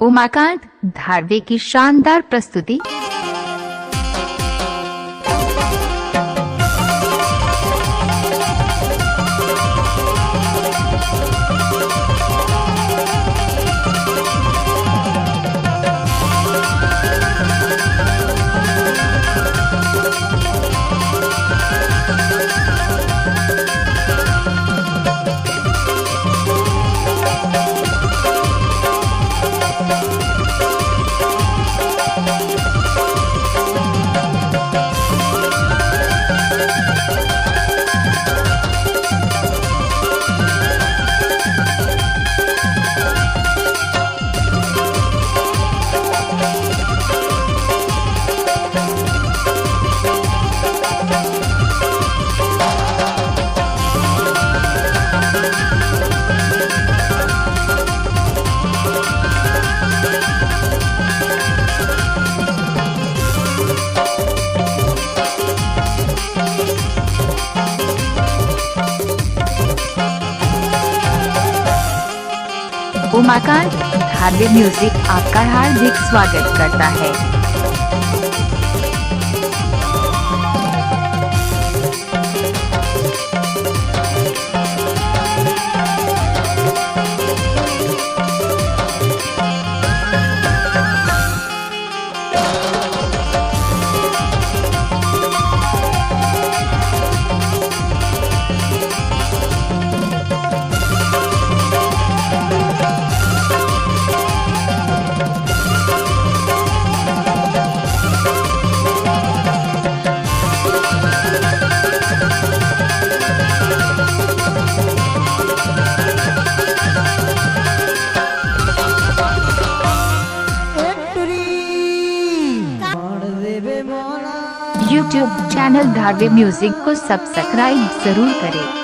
उमाकांत धारवे की शानदार प्रस्तुति। उमाकांत धारवे म्यूजिक आपका हार्दिक स्वागत करता है। यूट्यूब चैनल धारवे म्यूजिक को सब्सक्राइब जरूर करें।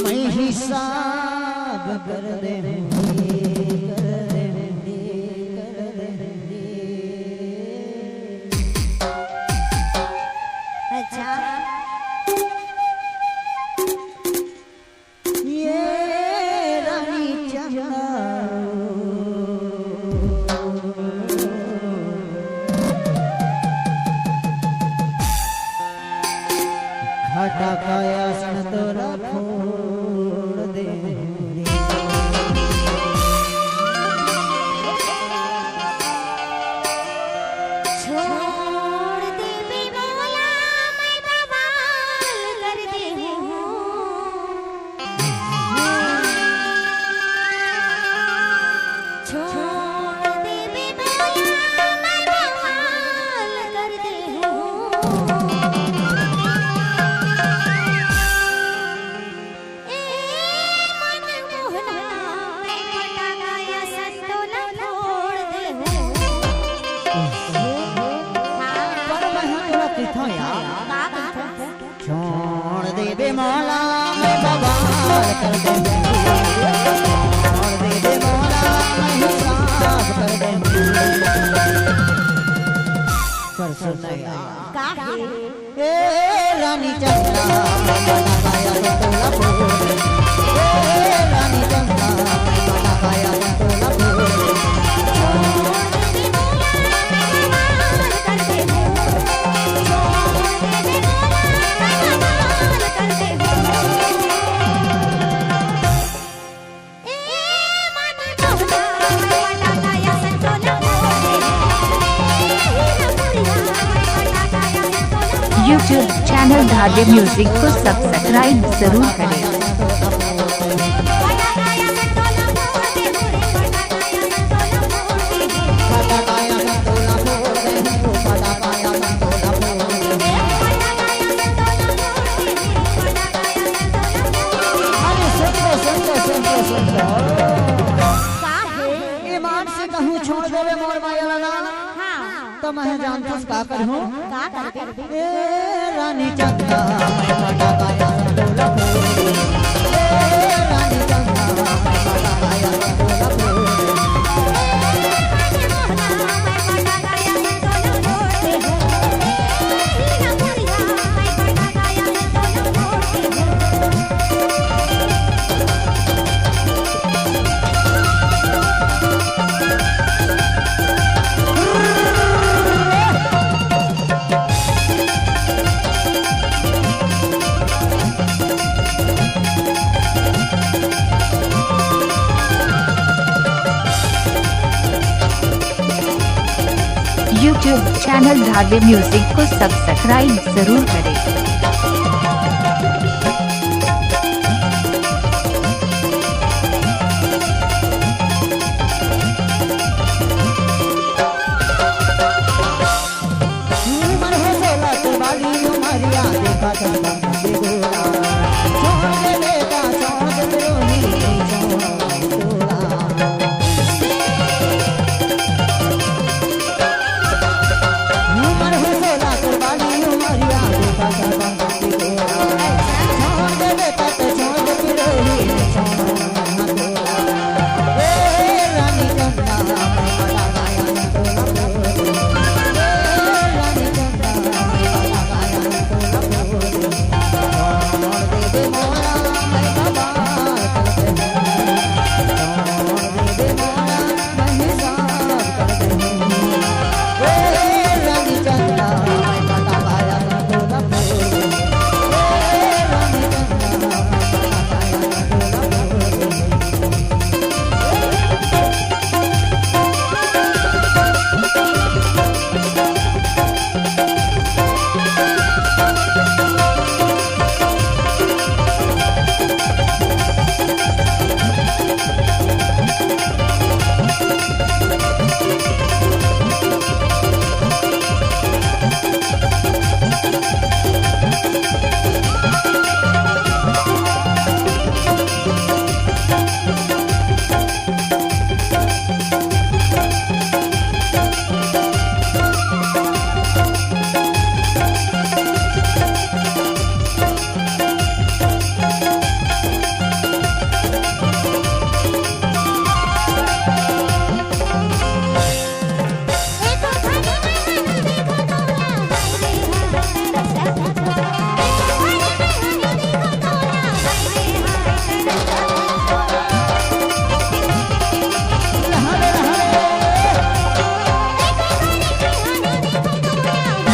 मैं हिसाब कर दे अच्छा ये रानी चंदा घाटा काया सन तोरा फोड़ दे छोड़ दे बेमौला मैं बवाल कर दे छोड़ दे बेमौला मैं बवाल कर दे छोड़ दे बेमौला मैं बवाल कर दूंगी छोड़ दे बेमौला मैं हिसाब कर दूंगी कर सुनया ए रानी चंदा बना पाया तो तोला फोड़ ए रानी चंदा बना पाया तो तोला फोड़ यूट्यूब चैनल धारवे म्यूजिक को सब्सक्राइब जरूर करें। ईमान से कहूँ छोड़ देवे मोर माया लगा हाँ तो मैं जानता का कर हूँ का कर ए रानी चंदा मैं फटाका यार डोला फोड़े रानी चंदा मैं फटाका यार डोला फोड़े YouTube चैनल धावे म्यूजिक को सब्सक्राइब जरूर करें। उमर हो सोला तो बाली उमरिया देखा चंदा के गोरा छोड़ दे बेटा छोड़ दे बिरोही छोड़ तोला उमर हो सोला तो बाली उमरिया देखा चंदा के गोरा छोड़ दे बेटा तो छोड़ दे बिरोही छोड़ तोला ए रानी चंदा मैं फटाका यार डोला फोड़े रानी चंदा मैं फटाका यार डोला फोड़े छोड़ दे दे मोरा मैं बाबा करते हैं छोड़ दे दे मोरा मैं हिसाब करते हैं ए रानी चंदा मैं फटाका यार डोला फोड़े रानी चंदा मैं फटाका यार डोला फोड़े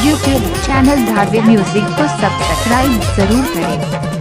YouTube चैनल धावे म्यूजिक को सब्सक्राइब जरूर करें।